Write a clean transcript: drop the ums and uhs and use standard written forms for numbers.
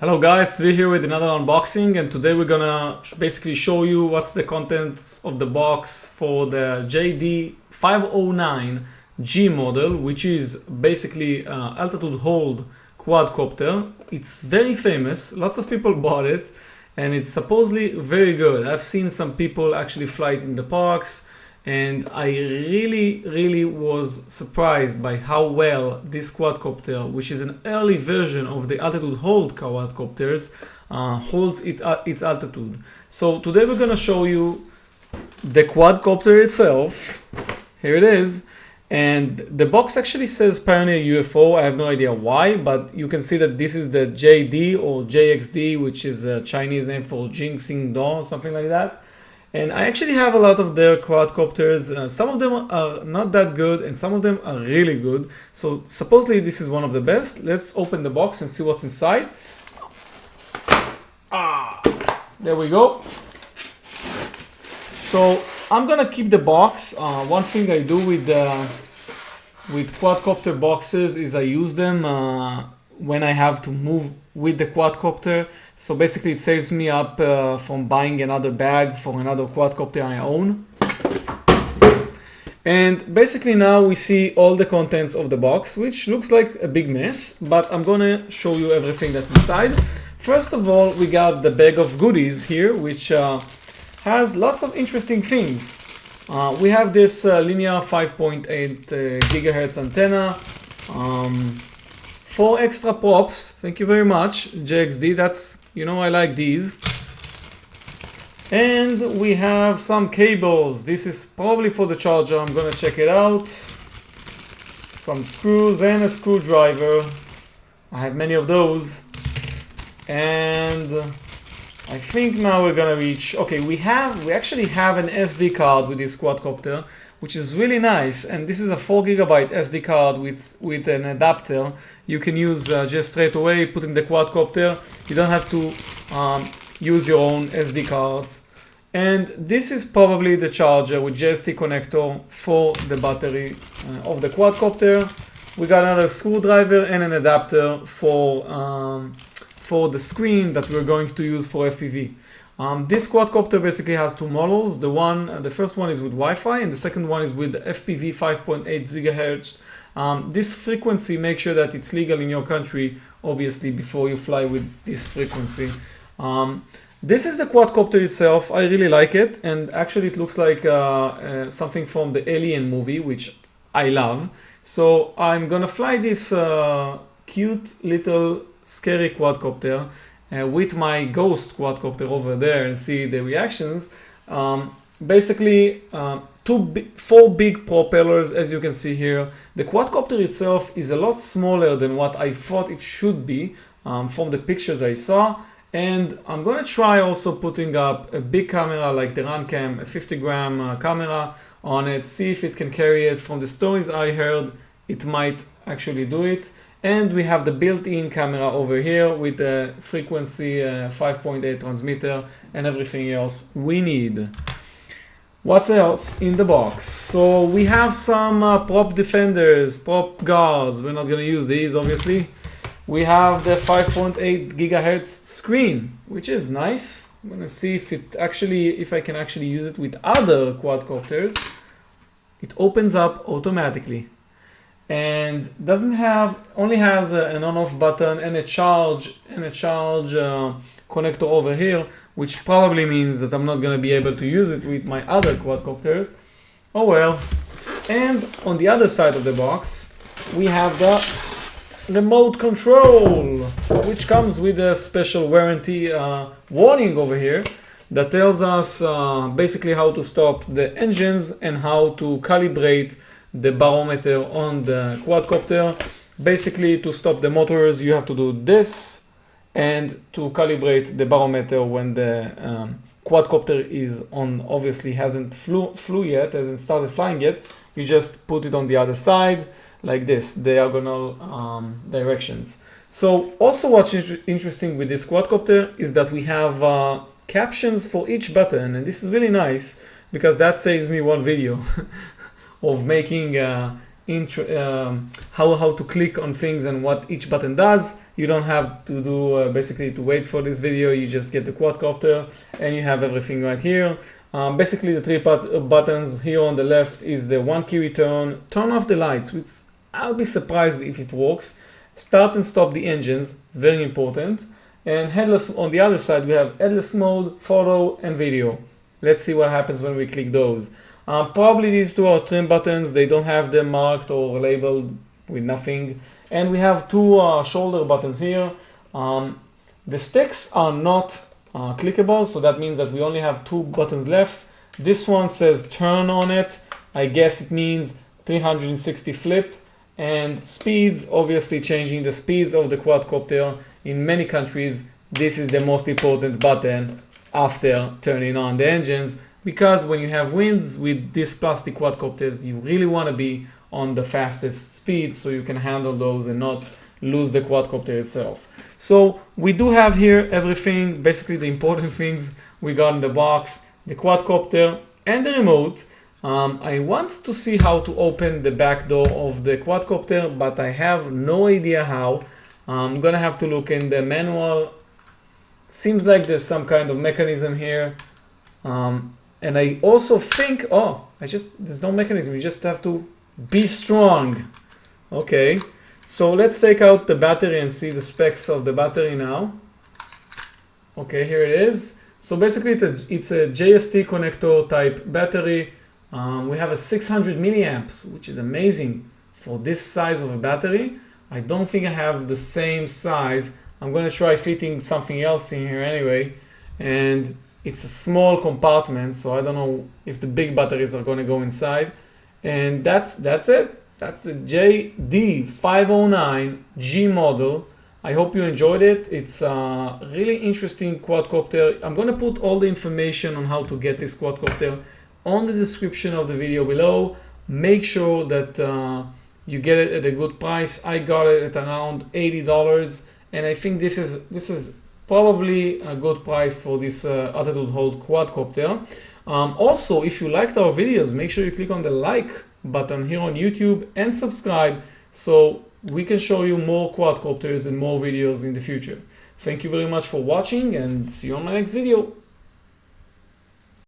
Hello guys, we're here with another unboxing, and today we're gonna basically show you what's the contents of the box for the JD 509 G model, which is basically altitude hold quadcopter. It's very famous, lots of people bought it, and it's supposedly very good. I've seen some people actually fly it in the parks, and I really was surprised by how well this quadcopter, which is an early version of the altitude hold quadcopters, holds its altitude. So today we're gonna show you the quadcopter itself. Here it is, and the box actually says Pioneer UFO. I have no idea why, but you can see that this is the JD or JXD, which is a Chinese name for Jingxing Do, something like that. And I actually have a lot of their quadcopters. Some of them are not that good and some of them are really good. So supposedly this is one of the best. Let's open the box and see what's inside. There we go. So I'm gonna keep the box. One thing I do with quadcopter boxes is I use them when I have to move with the quadcopter. So basically it saves me up from buying another bag for another quadcopter I own. And basically now we see all the contents of the box, which looks like a big mess, but I'm gonna show you everything that's inside. First of all, we got the bag of goodies here, which has lots of interesting things. We have this linear 5.8 gigahertz antenna, 4 extra props, thank you very much, JXD, that's, you know, I like these. And we have some cables. This is probably for the charger, I'm gonna check it out. Some screws and a screwdriver. I have many of those. And I think now we're gonna reach, okay, we actually have an SD card with this quadcopter, which is really nice, and this is a 4 GB SD card with an adapter you can use just straight away, put in the quadcopter. You don't have to use your own SD cards. And this is probably the charger with JXD connector for the battery of the quadcopter. We got another screwdriver and an adapter for the screen that we're going to use for FPV. This quadcopter basically has two models. The first one is with Wi-Fi and the second one is with FPV 5.8 gigahertz. This frequency, make sure that it's legal in your country, obviously, before you fly with this frequency. This is the quadcopter itself. I really like it, and actually it looks like something from the Alien movie, which I love. So I'm gonna fly this cute little scary quadcopter with my ghost quadcopter over there and see the reactions. Basically, 4 big propellers, as you can see here. The quadcopter itself is a lot smaller than what I thought it should be from the pictures I saw. And I'm gonna try also putting up a big camera like the Runcam, a 50-gram camera on it, see if it can carry it. From the stories I heard, it might actually do it. And we have the built-in camera over here with the frequency 5.8 transmitter and everything else we need. What's else in the box? So we have some prop defenders, prop guards. We're not gonna use these, obviously. We have the 5.8 gigahertz screen, which is nice. I'm gonna see if I can actually use it with other quadcopters. It opens up automatically and only has an on-off button and a charge connector over here, which probably means that I'm not going to be able to use it with my other quadcopters. Oh well. And on the other side of the box we have the remote control, which comes with a special warranty warning over here that tells us basically how to stop the engines and how to calibrate the barometer on the quadcopter. Basically, to stop the motors, you have to do this, and to calibrate the barometer when the quadcopter is on, obviously hasn't flew yet, hasn't started flying yet, you just put it on the other side like this, diagonal directions. So also what's interesting with this quadcopter is that we have captions for each button, and this is really nice because that saves me one video of making how to click on things and what each button does. You don't have to do basically to wait for this video. You just get the quadcopter and you have everything right here. Basically the three buttons here on the left is the one key return, turn off the lights, which I'll be surprised if it works, start and stop the engines, very important, and headless. On the other side we have headless mode, photo and video. Let's see what happens when we click those. Probably these two are trim buttons. They don't have them marked or labeled with nothing. And we have two shoulder buttons here. The sticks are not clickable, so that means that we only have two buttons left. This one says turn on it. I guess it means 360 flip. And speeds, obviously changing the speeds of the quadcopter. In many countries, this is the most important button after turning on the engines, because when you have winds with these plastic quadcopters, you really want to be on the fastest speed so you can handle those and not lose the quadcopter itself. So we do have here everything, basically the important things we got in the box, the quadcopter and the remote. I want to see how to open the back door of the quadcopter, but I have no idea how. I'm gonna have to look in the manual. Seems like there's some kind of mechanism here. And I also think, there's no mechanism. You just have to be strong. Okay, so let's take out the battery and see the specs of the battery now. Okay, here it is. So basically it's a JXD connector type battery. We have a 600 milliamps, which is amazing for this size of a battery. I don't think I have the same size. I'm gonna try fitting something else in here anyway. And it's a small compartment, so I don't know if the big batteries are gonna go inside. And that's it. That's the JD509G model. I hope you enjoyed it. It's a really interesting quadcopter. I'm gonna put all the information on how to get this quadcopter on the description of the video below. Make sure that you get it at a good price. I got it at around $80, and I think this is probably a good price for this attitude hold quadcopter. Also, if you liked our videos, make sure you click on the like button here on YouTube and subscribe so we can show you more quadcopters and more videos in the future. Thank you very much for watching, and see you on my next video.